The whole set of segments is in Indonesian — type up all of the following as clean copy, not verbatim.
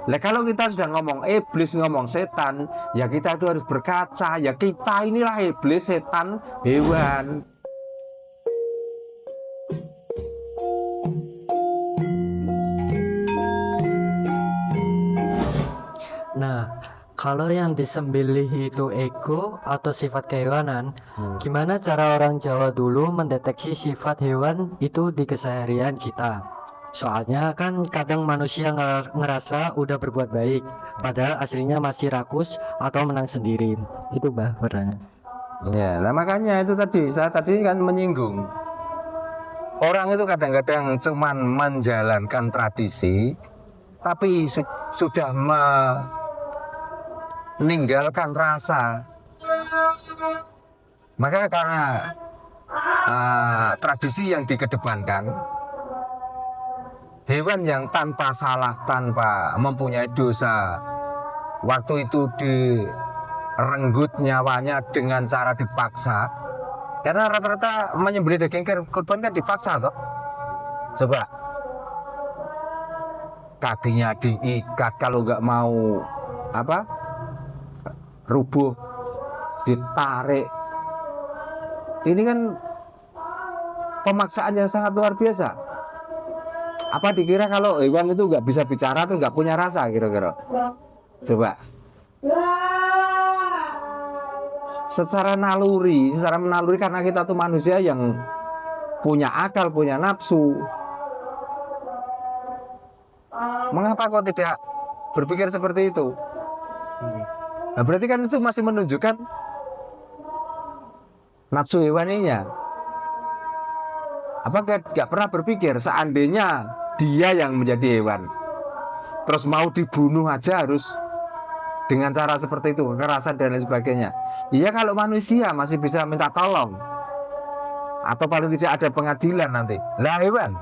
Lah kalau kita sudah ngomong iblis, ngomong setan, ya kita itu harus berkaca, ya kita inilah iblis, setan, hewan. Nah, kalau yang disembelih itu ego atau sifat kehewanan, gimana cara orang Jawa dulu mendeteksi sifat hewan itu di keseharian kita? Soalnya kan kadang manusia ngerasa udah berbuat baik, padahal aslinya masih rakus atau menang sendiri. Itu Mbah bertanya. Ya, nah makanya itu tadi, saya tadi kan menyinggung. Orang itu kadang-kadang cuman menjalankan tradisi, tapi sudah meninggalkan rasa. Maka karena tradisi yang dikedepankan, hewan yang tanpa salah, tanpa mempunyai dosa, waktu itu direnggut nyawanya dengan cara dipaksa. Karena rata-rata menyembelih daging kurban kan dipaksa toh. Coba kakinya diikat, kalau nggak mau apa rubuh ditarik. Ini kan pemaksaan yang sangat luar biasa. Apa dikira kalau hewan itu nggak bisa bicara tuh nggak punya rasa kira-kira? Coba. Secara menaluri karena kita tuh manusia yang punya akal, punya nafsu. Mengapa kok tidak berpikir seperti itu? Nah, berarti kan itu masih menunjukkan nafsu hewaninya. Apa gak pernah berpikir seandainya dia yang menjadi hewan, terus mau dibunuh aja harus dengan cara seperti itu, kekerasan dan lain sebagainya. Iya, kalau manusia masih bisa minta tolong, atau paling tidak ada pengadilan nanti. Lah hewan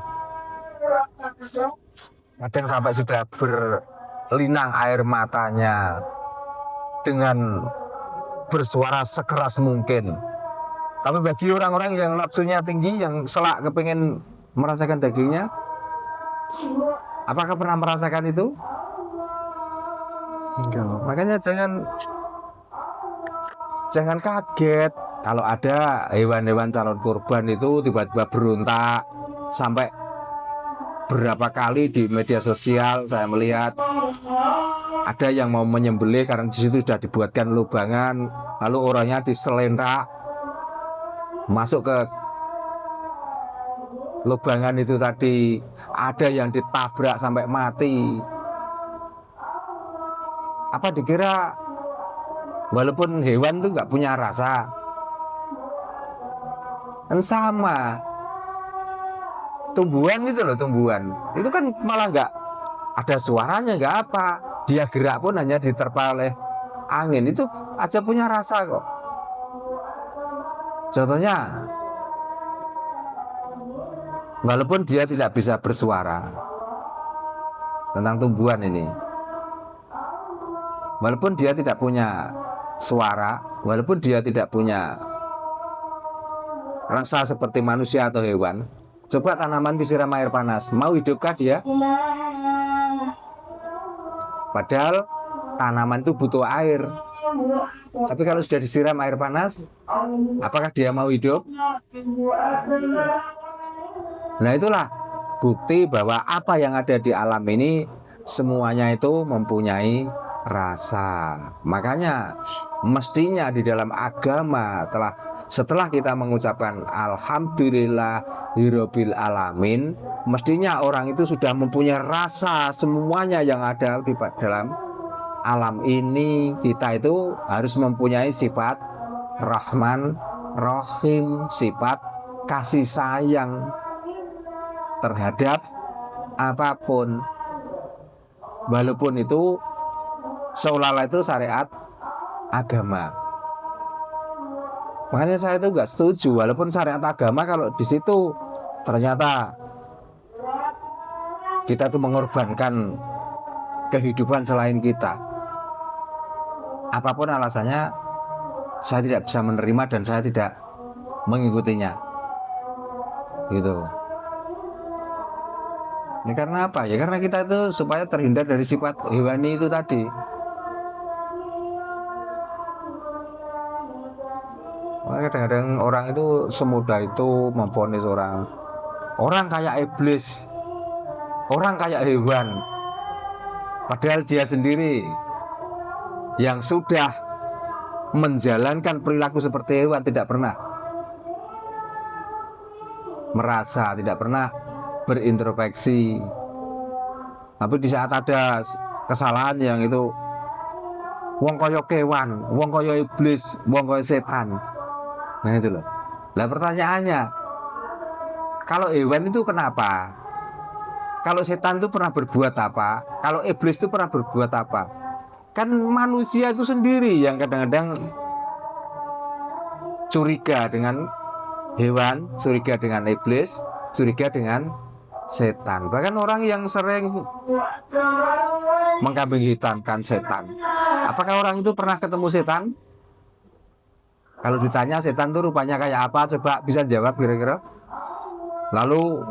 kadang sampai sudah berlinang air matanya dengan bersuara sekeras mungkin. Tapi bagi orang-orang yang nafsunya tinggi, yang selak kepingin merasakan dagingnya, apakah pernah merasakan itu? Enggak. Makanya jangan kaget kalau ada hewan-hewan calon kurban itu tiba-tiba berontak. Sampai berapa kali di media sosial saya melihat ada yang mau menyembelih karena di situ sudah dibuatkan lubangan, lalu orangnya diselendrak masuk ke lubangan itu tadi, ada yang ditabrak sampai mati. Apa dikira walaupun hewan itu nggak punya rasa? Kan sama. Tumbuhan itu loh, tumbuhan itu kan malah nggak ada suaranya, nggak apa. Dia gerak pun hanya diterpa oleh angin, itu aja punya rasa kok. Contohnya, walaupun dia tidak bisa bersuara tentang tumbuhan ini, walaupun dia tidak punya suara, walaupun dia tidak punya rasa seperti manusia atau hewan, coba tanaman disiram air panas, mau hidupkah dia? Padahal tanaman itu butuh air. Tapi kalau sudah disiram air panas, apakah dia mau hidup? Nah, itulah bukti bahwa apa yang ada di alam ini semuanya itu mempunyai rasa. Makanya mestinya di dalam agama setelah kita mengucapkan alhamdulillah hirobil alamin, mestinya orang itu sudah mempunyai rasa semuanya yang ada di dalam alam ini. Kita itu harus mempunyai sifat Rahman Rahim, sifat kasih sayang terhadap apapun, walaupun itu seolah-olah itu syariat agama. Makanya saya itu nggak setuju, walaupun syariat agama, kalau di situ ternyata kita tuh mengorbankan kehidupan selain kita, apapun alasannya, saya tidak bisa menerima dan saya tidak mengikutinya, gitu. Ini karena apa? Ya karena kita itu supaya terhindar dari sifat hewani itu tadi. Makanya kadang-kadang orang itu semudah itu memvonis orang. Orang kayak iblis, orang kayak hewan. Padahal dia sendiri yang sudah menjalankan perilaku seperti hewan, tidak pernah merasa, tidak pernah berintrospeksi. Tapi di saat ada kesalahan yang itu wong koyo kewan, wong koyo iblis, wong koyo setan. Nah itu loh. Lah pertanyaannya, kalau hewan itu kenapa? Kalau setan itu pernah berbuat apa? Kalau iblis itu pernah berbuat apa? Kan manusia itu sendiri yang kadang-kadang curiga dengan hewan, curiga dengan iblis, curiga dengan setan. Bahkan orang yang sering mengkambing hitamkan setan. Apakah orang itu pernah ketemu setan? Kalau ditanya setan itu rupanya kayak apa? Coba bisa jawab kira-kira. Lalu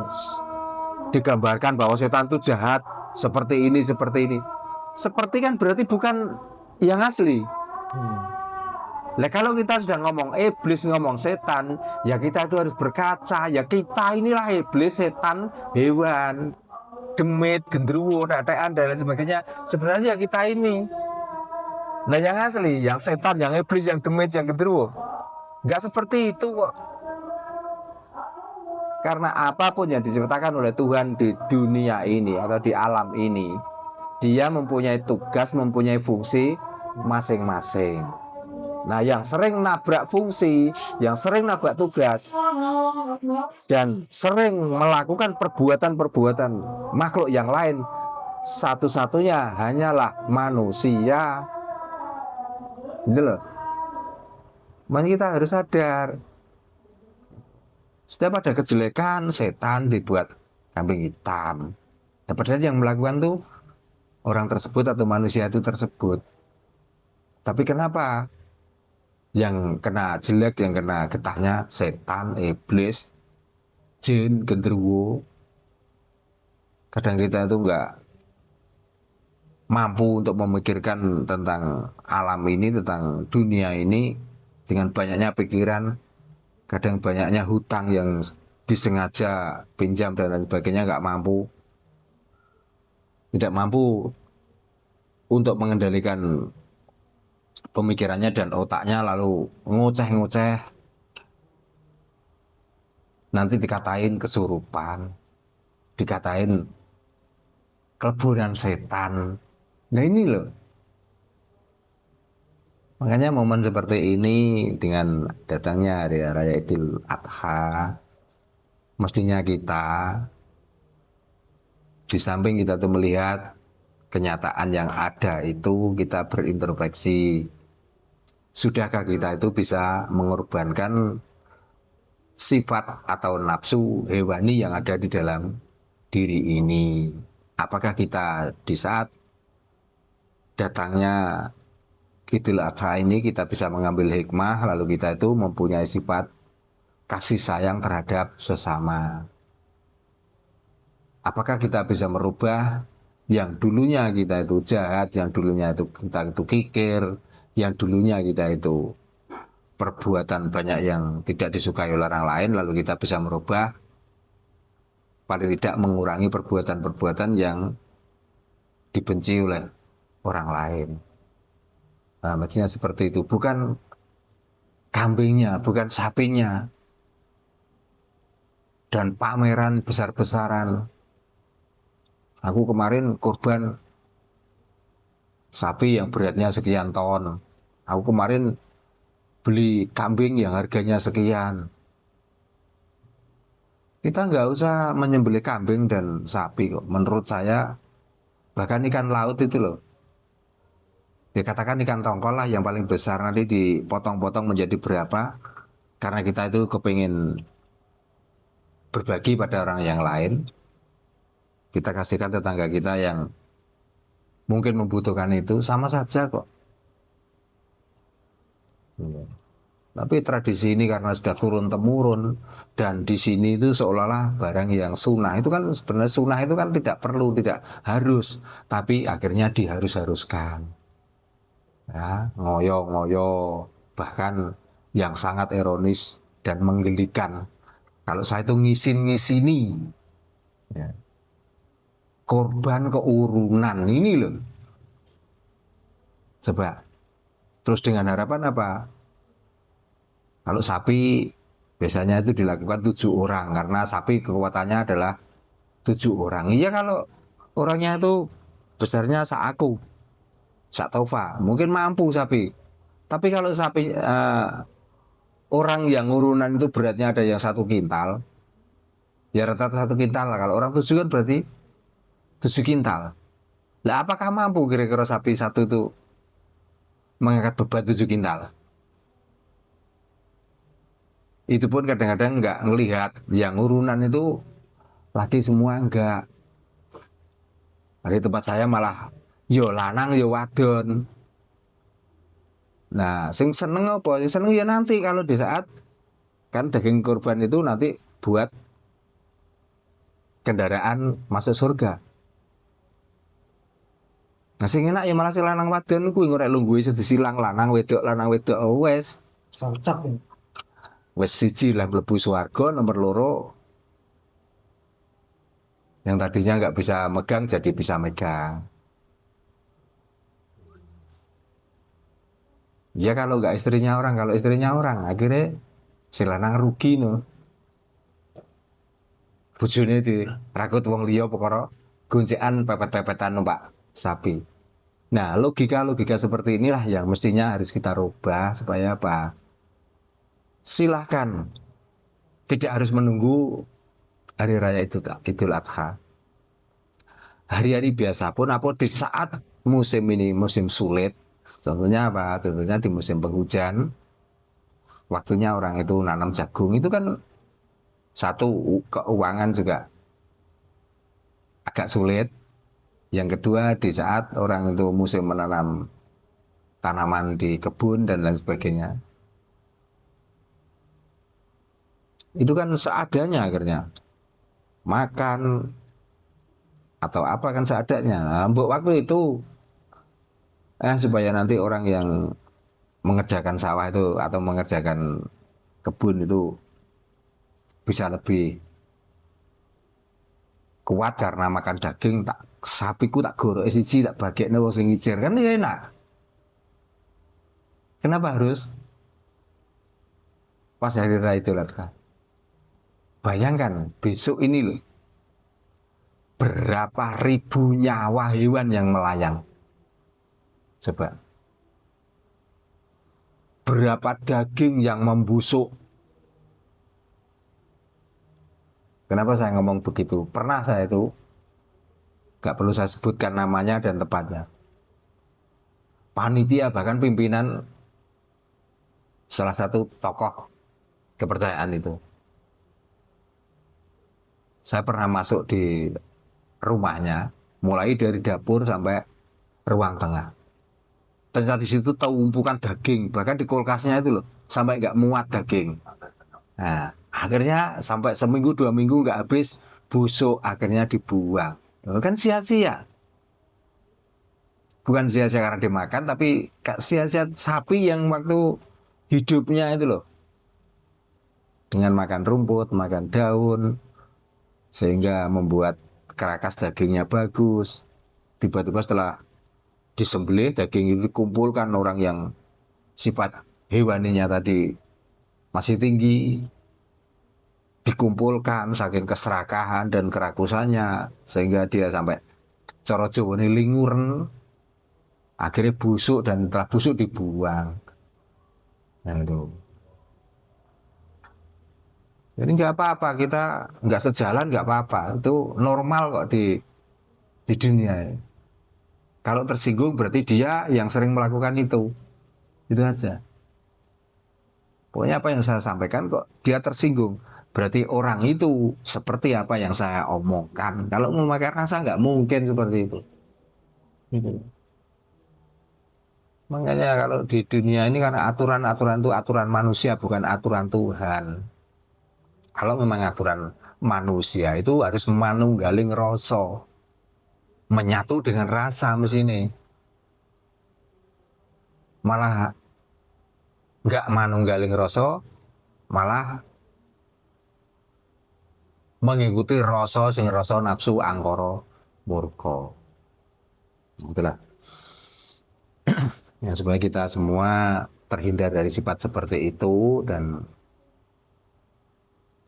digambarkan bahwa setan itu jahat, seperti ini, seperti ini. Seperti kan berarti bukan yang asli. Nah kalau kita sudah ngomong iblis, ngomong setan, ya kita itu harus berkaca. Ya kita inilah iblis, setan, hewan, demit, genderuwo, tetean, dan lain sebagainya. Sebenarnya kita ini. Nah yang asli, yang setan, yang iblis, yang demit, yang genderuwo, nggak seperti itu kok. Karena apapun yang diciptakan oleh Tuhan di dunia ini atau di alam ini, dia mempunyai tugas, mempunyai fungsi masing-masing. Nah, yang sering nabrak fungsi, yang sering nabrak tugas, dan sering melakukan perbuatan-perbuatan makhluk yang lain, satu-satunya hanyalah manusia. Gitu loh. Makanya kita harus sadar. Setiap ada kejelekan, setan dibuat kambing hitam. Nah, padahal yang melakukan tuh orang tersebut atau manusia itu tersebut. Tapi kenapa yang kena jelek, yang kena getahnya setan, iblis, jin, genderuwo? Kadang kita itu nggak mampu untuk memikirkan tentang alam ini, tentang dunia ini dengan banyaknya pikiran. Kadang banyaknya hutang yang disengaja pinjam dan lain sebagainya, nggak mampu, tidak mampu untuk mengendalikan pemikirannya dan otaknya, lalu ngoceh-ngoceh, nanti dikatain kesurupan, dikatain keleburan setan. Nah ini loh. Makanya momen seperti ini dengan datangnya hari raya Idul Adha, mestinya kita di samping kita tuh melihat kenyataan yang ada itu, kita berintrospeksi. Sudahkah kita itu bisa mengorbankan sifat atau nafsu hewani yang ada di dalam diri ini? Apakah kita di saat datangnya Idul Adha ini kita bisa mengambil hikmah, lalu kita itu mempunyai sifat kasih sayang terhadap sesama? Apakah kita bisa merubah yang dulunya kita itu jahat, yang dulunya itu kita itu kikir, yang dulunya kita itu perbuatan banyak yang tidak disukai oleh orang lain, lalu kita bisa merubah, paling tidak mengurangi perbuatan-perbuatan yang dibenci oleh orang lain. Nah, maksudnya seperti itu, bukan kambingnya, bukan sapinya, dan pameran besar-besaran. Aku kemarin korban sapi yang beratnya sekian ton. Aku kemarin beli kambing yang harganya sekian. Kita nggak usah menyembelih kambing dan sapi kok. Menurut saya, bahkan ikan laut itu loh, dikatakan ikan tongkol lah yang paling besar, nanti dipotong-potong menjadi berapa, karena kita itu kepingin berbagi pada orang yang lain, kita kasihkan tetangga kita yang mungkin membutuhkan itu, sama saja kok. Tapi tradisi ini karena sudah turun temurun dan di sini itu seolah-olah barang yang sunnah itu kan sebenarnya sunnah itu kan tidak perlu, tidak harus, tapi akhirnya diharus-haruskan. Ya, ngoyo-ngoyo, bahkan yang sangat ironis dan menggelikan. Kalau saya itu ngisin-ngisini, ya, korban keurunan ini loh. Coba, terus dengan harapan apa? Kalau sapi biasanya itu dilakukan 7 orang karena sapi kekuatannya adalah 7 orang. Iya kalau orangnya itu besarnya sak aku, sak tova, mungkin mampu sapi. Tapi kalau sapi orang yang urunan itu beratnya ada yang 1 kintal, ya rata-rata 1 kintal lah. Kalau orang 7 kan berarti 7 kintal. Lah apakah mampu kira-kira sapi satu itu mengangkat beban 7 kintal? Itu pun kadang-kadang nggak ngelihat yang urunan itu laki semua enggak. Di tempat saya malah yo lanang yo wadon. Nah, sing seneng apa? Sing seneng ya nanti kalau di saat kan daging kurban itu nanti buat kendaraan masuk surga. Nah, sing enak ya malah si lanang wadon kuwi ngorek lungguhe sedisilang lanang wedok wes. Cocok ya. Wes siji lah mlebu swarga, nomor loro yang tadinya nggak bisa megang jadi bisa megang. Ya kalau nggak istrinya orang, kalau istrinya orang akhirnya si lanang rugi no. Bojone di rakut wong liya perkara goncekan pepet-pepetan numpak sapi. Nah, logika-logika seperti inilah yang mestinya harus kita rubah supaya apa? Silahkan tidak harus menunggu hari raya Idul Adha. Hari-hari biasa pun apa di saat musim ini musim sulit, contohnya apa? Contohnya di musim penghujan, waktunya orang itu nanam jagung itu kan satu keuangan juga agak sulit. Yang kedua di saat orang itu musim menanam tanaman di kebun dan lain sebagainya. Itu kan seadanya akhirnya. Makan atau apa kan seadanya. Nah, mbok waktu itu supaya nanti orang yang mengerjakan sawah itu atau mengerjakan kebun itu bisa lebih kuat karena makan daging, tak sapiku tak gorok siji tak bagekne wong sing ngicir kan ya enak. Kenapa harus pas hari raya Idul Adha? Bayangkan besok ini loh berapa ribu nyawa hewan yang melayang. Coba. Berapa daging yang membusuk. Kenapa saya ngomong begitu? Pernah saya itu, gak perlu saya sebutkan namanya dan tempatnya. Panitia bahkan pimpinan salah satu tokoh kepercayaan itu. Saya pernah masuk di rumahnya, mulai dari dapur sampai ruang tengah. Ternyata di situ tumpukan daging, bahkan di kulkasnya itu loh, sampai nggak muat daging. Nah, akhirnya sampai seminggu 2 minggu nggak habis, busuk, akhirnya dibuang. Loh, kan sia-sia. Bukan sia-sia karena dimakan, tapi sia-sia sapi yang waktu hidupnya itu loh. Dengan makan rumput, makan daun, sehingga membuat kerakas dagingnya bagus. Tiba-tiba setelah disembelih, daging itu dikumpulkan orang yang sifat hewaninya tadi masih tinggi, dikumpulkan saking keserakahan dan kerakusannya sehingga dia sampai coro Jawane linguren, akhirnya busuk dan telah busuk dibuang. Nah itu. Jadi nggak apa-apa, kita nggak sejalan nggak apa-apa, itu normal kok di dunia ini. Kalau tersinggung berarti dia yang sering melakukan itu aja. Pokoknya apa yang saya sampaikan kok dia tersinggung, berarti orang itu seperti apa yang saya omongkan. Kalau memakai rasa nggak mungkin seperti itu. Gitu. Makanya kalau di dunia ini karena aturan-aturan itu aturan manusia bukan aturan Tuhan. Kalau memang aturan manusia itu harus manunggaling rasa, menyatu dengan rasa mesine. Malah nggak manunggaling rasa, malah mengikuti rasa sing rasa nafsu angkara murka. Itulah yang supaya kita semua terhindar dari sifat seperti itu dan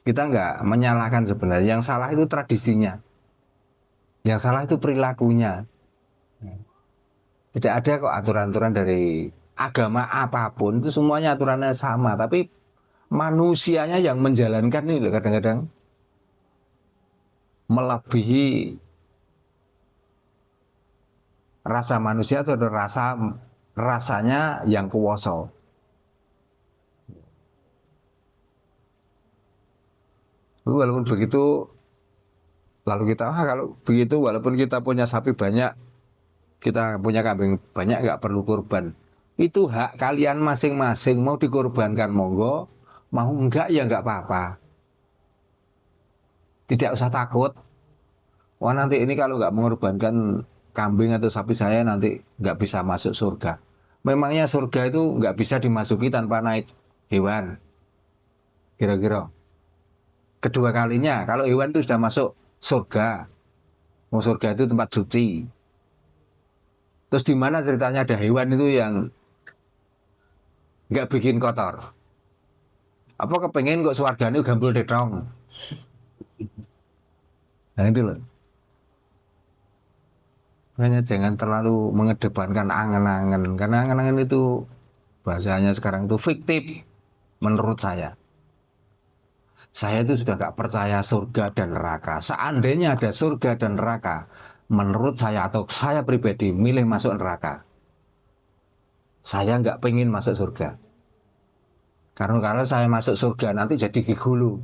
kita nggak menyalahkan sebenarnya. Yang salah itu tradisinya, yang salah itu perilakunya. Tidak ada kok aturan-aturan dari agama apapun itu semuanya aturannya sama, tapi manusianya yang menjalankan ini loh kadang-kadang melebihi rasa manusia atau rasanya yang kuwasa. Walaupun begitu, lalu kita kalau begitu walaupun kita punya sapi banyak, kita punya kambing banyak, nggak perlu kurban. Itu hak kalian masing-masing, mau dikorbankan monggo, mau enggak ya nggak apa-apa. Tidak usah takut. Wah nanti ini kalau nggak mengorbankan kambing atau sapi saya nanti nggak bisa masuk surga. Memangnya surga itu nggak bisa dimasuki tanpa naik hewan. Kira-kira. Kedua kalinya, kalau hewan itu sudah masuk surga, mau surga itu tempat suci. Terus di mana ceritanya ada hewan itu yang nggak bikin kotor? Apa kepengen kok swargane gambul detong? Nah itu loh. Makanya jangan terlalu mengedepankan angan-angan, karena angan-angan itu bahasanya sekarang itu fiktif menurut saya. Saya itu sudah gak percaya surga dan neraka. Seandainya ada surga dan neraka, menurut saya atau saya pribadi milih masuk neraka. Saya nggak pengen masuk surga. Karena kalau saya masuk surga nanti jadi gigulu.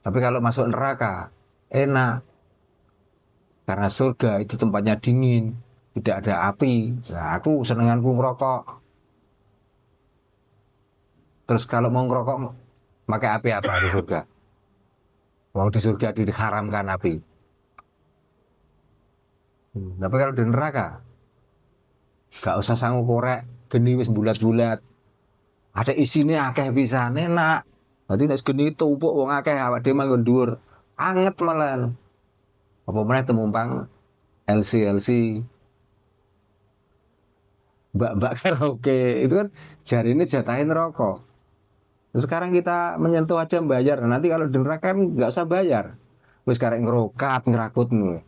Tapi kalau masuk neraka, enak. Karena surga itu tempatnya dingin, tidak ada api. Nah, aku senenganku ngerokok. Terus kalau mau ngerokok, pakai api apa di surga? Mau di surga diharamkan api. Tapi kalau di neraka, gak usah sanggup korek, geni wis bulat-bulat. Ada isinya akeh bisa enak. Berarti nek geni tumpuk wong akeh awak dhewe manggon dhuwur. Anget malah. Apa meneh temumpang LC mbak-mbak karaoke itu kan jari ini jatahin rokok. Sekarang kita menyentuh aja bayar. Nanti kalau di neraka kan nggak usah bayar. Wis karek ngerokat, ngerakut nih.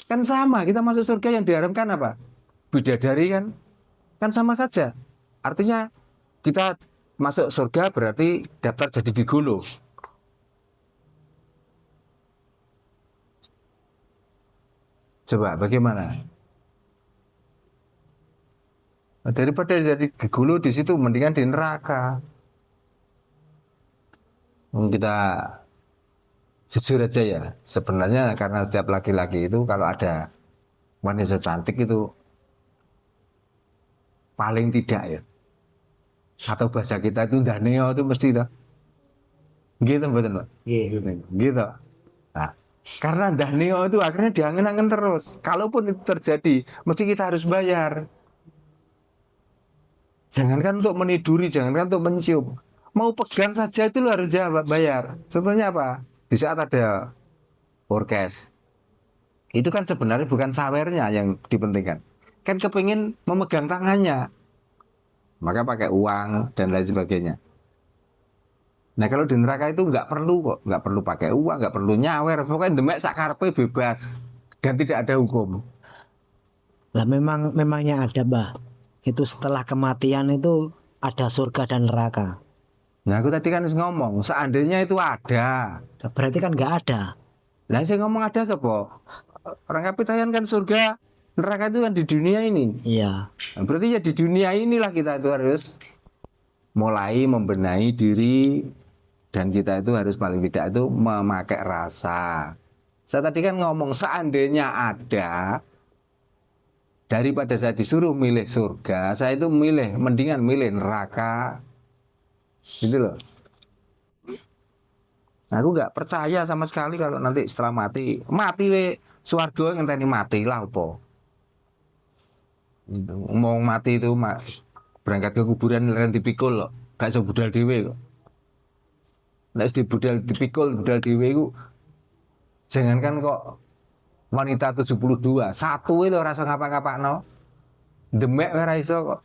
Kan sama, kita masuk surga yang diharamkan apa? Bidadari kan? Kan sama saja. Artinya kita masuk surga berarti daftar jadi gigolo. Coba bagaimana? Nah, daripada jadi gigolo di situ mendingan di neraka. Kita jujur aja ya, sebenarnya karena setiap laki-laki itu kalau ada wanita cantik itu paling tidak ya, atau bahasa kita itu daneo itu mesti itu gitu betul Pak? Gitu. Nah, karena daneo itu akhirnya diangen-angen terus. Kalaupun itu terjadi, mesti kita harus bayar. Jangankan untuk meniduri, jangankan untuk mencium, mau pegang saja itu lo harus bayar. Contohnya apa? Di saat ada orkes, itu kan sebenarnya bukan sawernya yang dipentingkan, kan kepingin memegang tangannya, maka pakai uang dan lain sebagainya. Nah kalau di neraka itu nggak perlu kok, nggak perlu pakai uang, nggak perlu nyawer, pokoknya demek sakarpe bebas dan tidak ada hukum. Lah memangnya ada, Mbah. Itu setelah kematian itu ada surga dan neraka. Nah aku tadi kan ngomong, seandainya itu ada, Berarti kan nggak ada. lah saya ngomong ada sopo. Orang kapitayan kan surga, neraka itu kan di dunia ini. Iya. Nah, berarti ya di dunia inilah kita itu harus mulai membenahi diri dan kita itu harus paling tidak itu memakai rasa. Saya tadi kan ngomong seandainya ada, Daripada saya disuruh milih surga, saya itu mendingan milih neraka. Gitu loh. Aku nggak percaya sama sekali kalau nanti setelah mati swarga ngenteni mati lah apa. Gitu. Mau mati itu berangkat ke kuburan leren dipikul loh, gak iso budal dhewe kok. Nek dipikul budal dhewe iku jangankan kok wanita 72, satu itu rasa ngapa-ngapakno. Demek ora iso kok.